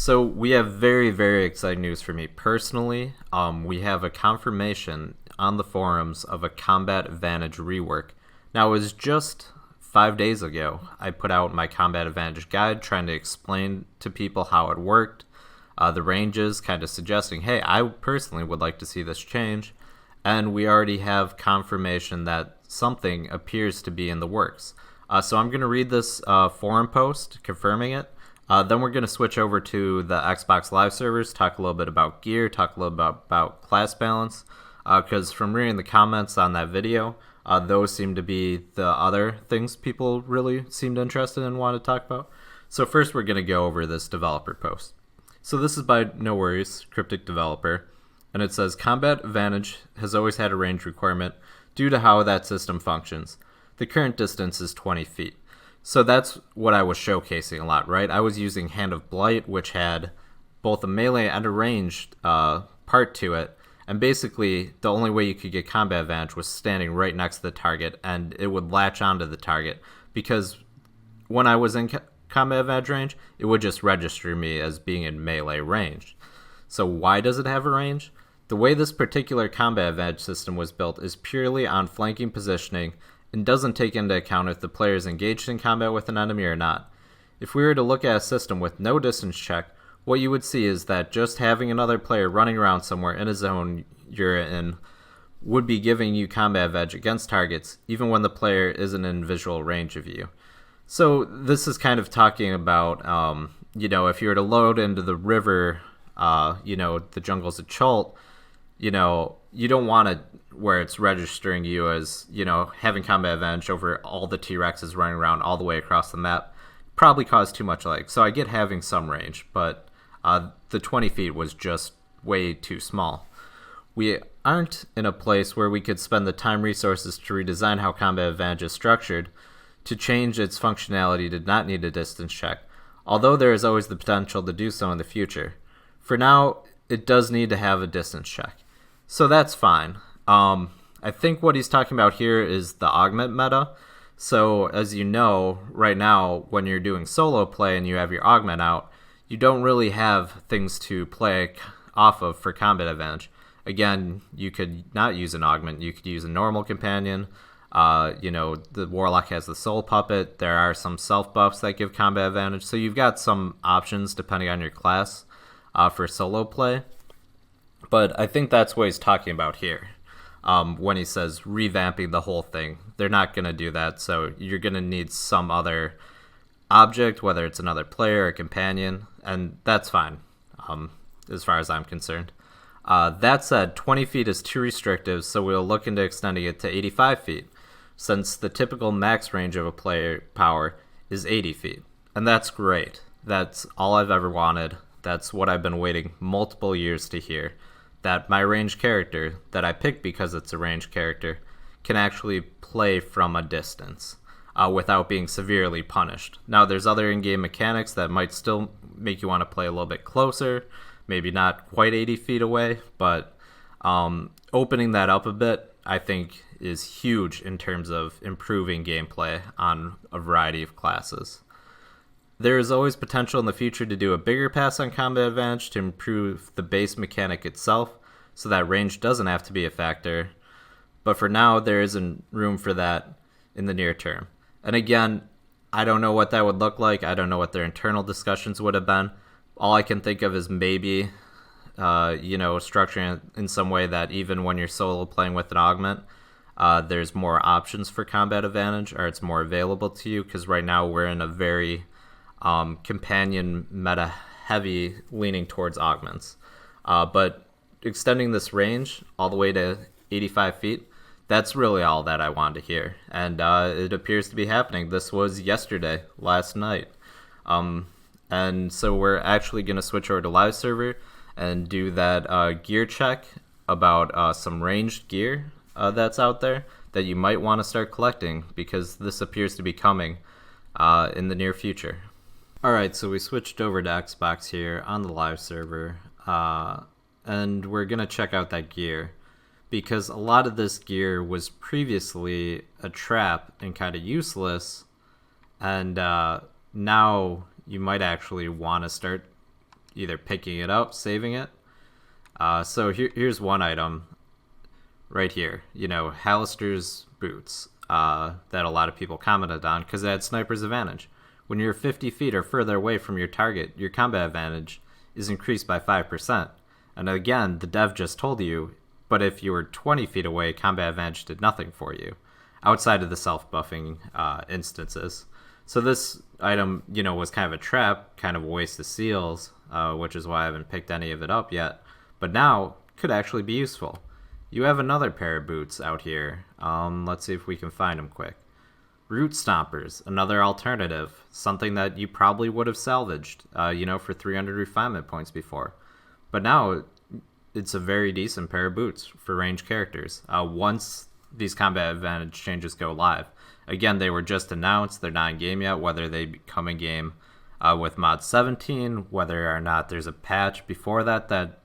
So we have very, very exciting news for me personally. We have a confirmation on the forums of a Combat Advantage rework. Now, it was just 5 days ago I put out my Combat Advantage guide trying to explain to people how it worked, the ranges, kind of suggesting, hey, I personally would like to see this change. And we already have confirmation that something appears to be in the works. So I'm going to read this forum post confirming it. Then we're going to switch over to the Xbox Live servers, talk a little bit about gear, talk a little bit about class balance, because from reading the comments on that video, those seem to be the other things people really seemed interested in and want to talk about. So first we're going to go over this developer post. So this is by No Worries, Cryptic Developer, and it says, Combat Advantage has always had a range requirement due to how that system functions. The current distance is 20 feet. So that's what I was showcasing a lot, right? I was using Hand of Blight, which had both a melee and a ranged part to it. And basically, the only way you could get combat advantage was standing right next to the target, and it would latch onto the target. Because when I was in combat advantage range, it would just register me as being in melee range. So why does it have a range? The way this particular combat advantage system was built is purely on flanking positioning and doesn't take into account if the player is engaged in combat with an enemy or not. If we were to look at a system with no distance check, what you would see is that just having another player running around somewhere in a zone you're in would be giving you combat advantage against targets, even when the player isn't in visual range of you. So this is kind of talking about, if you were to load into the river, the jungles of Chult, you don't want to where it's registering you as, having combat advantage over all the T-Rexes running around all the way across the map. Probably cause too much lag. So I get having some range, but the 20 feet was just way too small. We aren't in a place where we could spend the time resources to redesign how combat advantage is structured to change its functionality to not need a distance check, although there is always the potential to do so in the future. For now, it does need to have a distance check. So that's fine. I think what he's talking about here is the augment meta. So as you know, right now, when you're doing solo play and you have your augment out, you don't really have things to play off of for combat advantage. Again, you could not use an augment. You could use a normal companion. The Warlock has the Soul Puppet. There are some self buffs that give combat advantage. So you've got some options depending on your class for solo play. But I think that's what he's talking about here. When he says revamping the whole thing, they're not going to do that. So you're going to need some other object, whether it's another player or companion, and that's fine, as far as I'm concerned. That said, 20 feet is too restrictive, so we'll look into extending it to 85 feet, since the typical max range of a player power is 80 feet. And that's great. That's all I've ever wanted. That's what I've been waiting multiple years to hear. That my ranged character, that I picked because it's a ranged character, can actually play from a distance without being severely punished. Now, there's other in-game mechanics that might still make you want to play a little bit closer, maybe not quite 80 feet away, but opening that up a bit, I think, is huge in terms of improving gameplay on a variety of classes. There is always potential in the future to do a bigger pass on combat advantage to improve the base mechanic itself, so that range doesn't have to be a factor. But for now, there isn't room for that in the near term. And again, I don't know what that would look like. I don't know what their internal discussions would have been. All I can think of is maybe, structuring it in some way that even when you're solo playing with an augment, there's more options for combat advantage, or it's more available to you, because right now we're in a very companion meta heavy leaning towards augments. But extending this range all the way to 85 feet, that's really all that I wanted to hear. And it appears to be happening. This was yesterday, last night. And so we're actually going to switch over to live server and do that gear check about some ranged gear that's out there that you might want to start collecting, because this appears to be coming in the near future. Alright, so we switched over to Xbox here on the live server, and we're going to check out that gear, because a lot of this gear was previously a trap and kind of useless, and now you might actually want to start either picking it up, saving it. So here's one item right here. Halaster's boots that a lot of people commented on because it had sniper's advantage. When you're 50 feet or further away from your target, your combat advantage is increased by 5%. And again, the dev just told you, but if you were 20 feet away, combat advantage did nothing for you, outside of the self-buffing instances. So this item, was kind of a trap, kind of a waste of seals, which is why I haven't picked any of it up yet. But now, could actually be useful. You have another pair of boots out here. Let's see if we can find them quick. Root Stompers, another alternative, something that you probably would have salvaged, for 300 refinement points before. But now, it's a very decent pair of boots for ranged characters. Once these combat advantage changes go live. Again, they were just announced. They're not in game yet. Whether they become in game with mod 17, whether or not there's a patch before that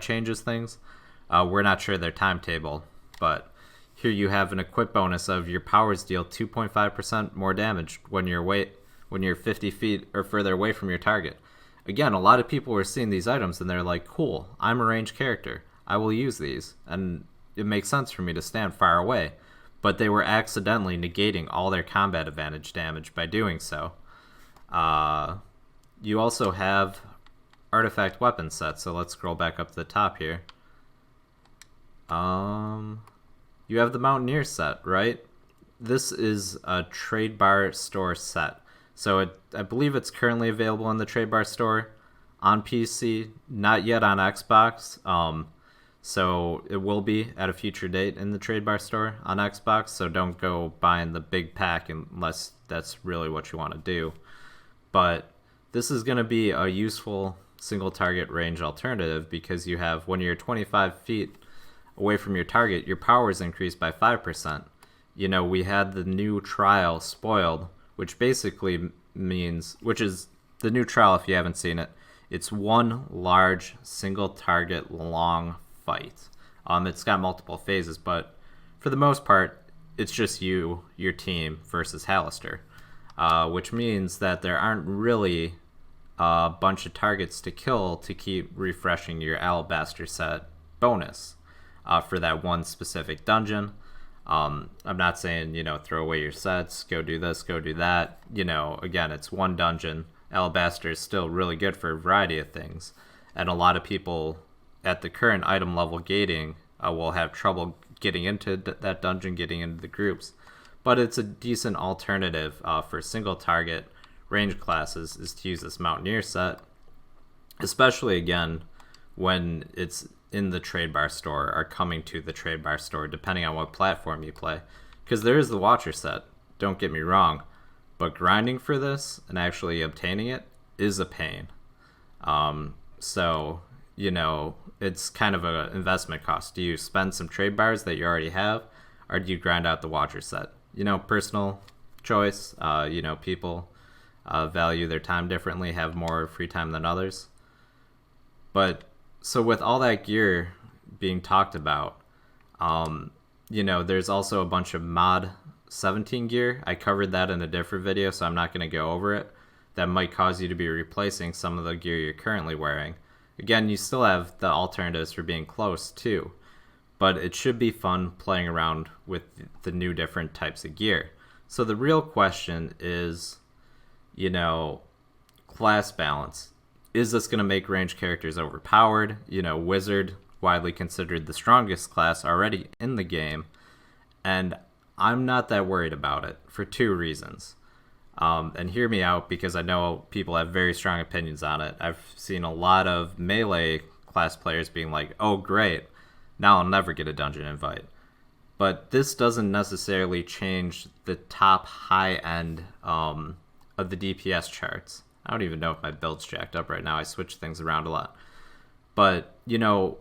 changes things, we're not sure their timetable. But here you have an equip bonus of your powers deal 2.5% more damage when you're 50 feet or further away from your target. Again, a lot of people were seeing these items and they're like, cool, I'm a ranged character. I will use these. And it makes sense for me to stand far away. But they were accidentally negating all their combat advantage damage by doing so. You also have artifact weapon sets. So let's scroll back up to the top here. You have the Mountaineer set, right? This is a Trade Bar Store set. So I believe it's currently available in the Trade Bar Store on PC, not yet on Xbox. So it will be at a future date in the Trade Bar Store on Xbox. So don't go buying the big pack unless that's really what you want to do. But this is going to be a useful single target range alternative because you have, when you're 25 feet away from your target, your power is increased by 5%. We had the new trial spoiled, which basically means, which is the new trial if you haven't seen it, it's one large single target long fight. It's got multiple phases, but for the most part, it's just your team versus Halaster, which means that there aren't really a bunch of targets to kill to keep refreshing your Alabaster set bonus for that one specific dungeon. I'm not saying, throw away your sets, go do this, go do that. Again, it's one dungeon. Alabaster is still really good for a variety of things. And a lot of people at the current item level gating will have trouble getting into that dungeon, getting into the groups. But it's a decent alternative for single target range classes is to use this Mountaineer set. Especially, again, when it's in the Trade Bar Store or coming to the Trade Bar Store, depending on what platform you play. Because there is the Watcher set, don't get me wrong, but grinding for this and actually obtaining it is a pain. So, it's kind of an investment cost. Do you spend some trade bars that you already have, or do you grind out the Watcher set? Personal choice. People value their time differently, have more free time than others. But so with all that gear being talked about, there's also a bunch of mod 17 gear. I covered that in a different video, so I'm not going to go over it. That might cause you to be replacing some of the gear you're currently wearing. Again, you still have the alternatives for being close too, but it should be fun playing around with the new different types of gear. So the real question is, class balance. Is this going to make ranged characters overpowered? Wizard, widely considered the strongest class already in the game. And I'm not that worried about it for two reasons. And hear me out because I know people have very strong opinions on it. I've seen a lot of melee class players being like, oh great, now I'll never get a dungeon invite. But this doesn't necessarily change the top high end of the DPS charts. I don't even know if my build's jacked up right now. I switch things around a lot. But, a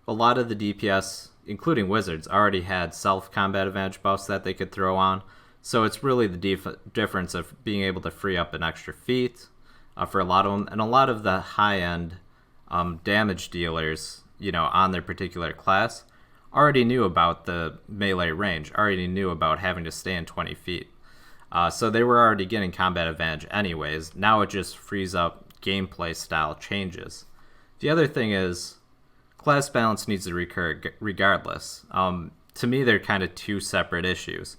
lot of the DPS, including wizards, already had self-combat advantage buffs that they could throw on. So it's really the difference of being able to free up an extra feat for a lot of them. And a lot of the high-end damage dealers, on their particular class, already knew about the melee range, already knew about having to stay in 20 feet. So they were already getting combat advantage anyways. Now it just frees up gameplay style changes. The other thing is, class balance needs to recur regardless. To me, they're kind of two separate issues.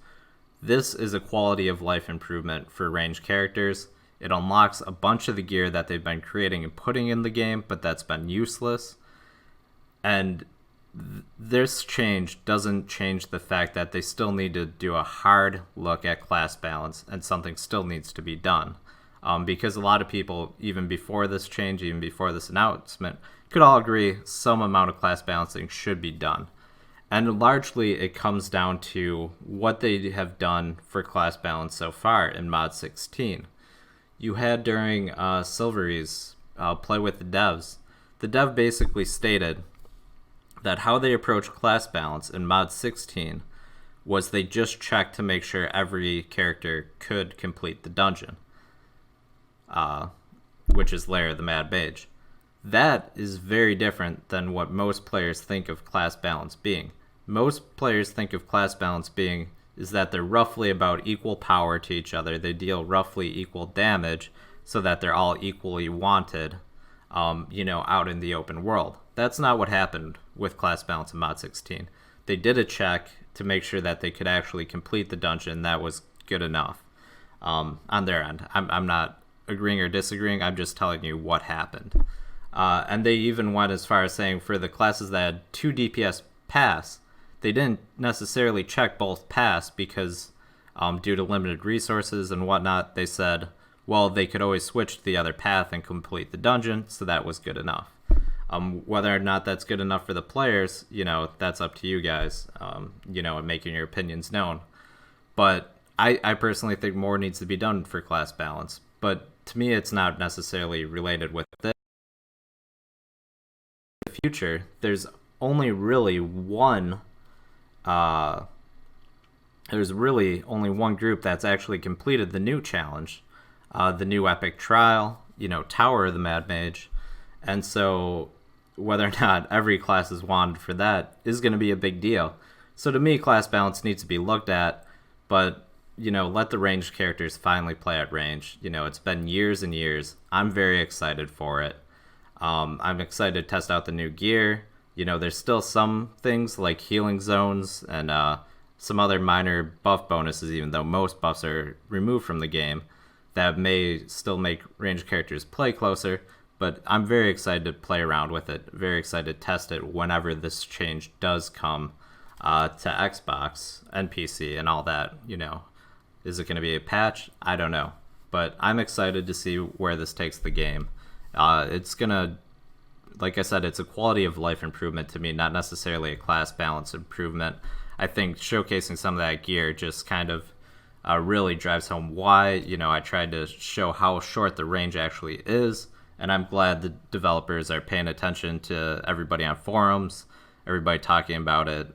This is a quality of life improvement for ranged characters. It unlocks a bunch of the gear that they've been creating and putting in the game, but that's been useless. And this change doesn't change the fact that they still need to do a hard look at class balance, and something still needs to be done. Because a lot of people, even before this change, even before this announcement, could all agree some amount of class balancing should be done. And largely it comes down to what they have done for class balance so far in Mod 16. You had during Silvery's Play with the Devs, the dev basically stated that how they approach class balance in Mod 16 was they just checked to make sure every character could complete the dungeon, which is Lair the Mad Mage. That is very different than what most players think of class balance being. Most players think of class balance being is that they're roughly about equal power to each other. They deal roughly equal damage so that they're all equally wanted, out in the open world. That's not what happened with class balance in Mod 16. They did a check to make sure that they could actually complete the dungeon. That was good enough on their end. I'm not agreeing or disagreeing. I'm just telling you what happened. And they even went as far as saying for the classes that had 2 DPS pass, they didn't necessarily check both pass because due to limited resources and whatnot, they said, well, they could always switch to the other path and complete the dungeon, so that was good enough. Whether or not that's good enough for the players, that's up to you guys, and making your opinions known. But I personally think more needs to be done for class balance. But to me, it's not necessarily related with this. In the future, there's only really one group that's actually completed the new challenge, the new epic trial, Tower of the Mad Mage. And so whether or not every class is wanted for that is going to be a big deal. So to me, class balance needs to be looked at, but let the ranged characters finally play at range. It's been years and years. I'm very excited for it. I'm excited to test out the new gear. There's still some things like healing zones and some other minor buff bonuses, even though most buffs are removed from the game, that may still make ranged characters play closer. But I'm very excited to play around with it, very excited to test it whenever this change does come to Xbox and PC and all that. Is it going to be a patch? I don't know. But I'm excited to see where this takes the game. It's going to, like I said, it's a quality of life improvement to me, not necessarily a class balance improvement. I think showcasing some of that gear just kind of really drives home why, I tried to show how short the range actually is. And I'm glad the developers are paying attention to everybody on forums, everybody talking about it.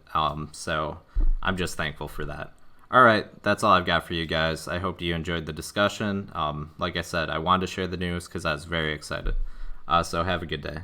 So I'm just thankful for that. All right, that's all I've got for you guys. I hope you enjoyed the discussion. Like I said, I wanted to share the news because I was very excited. So have a good day.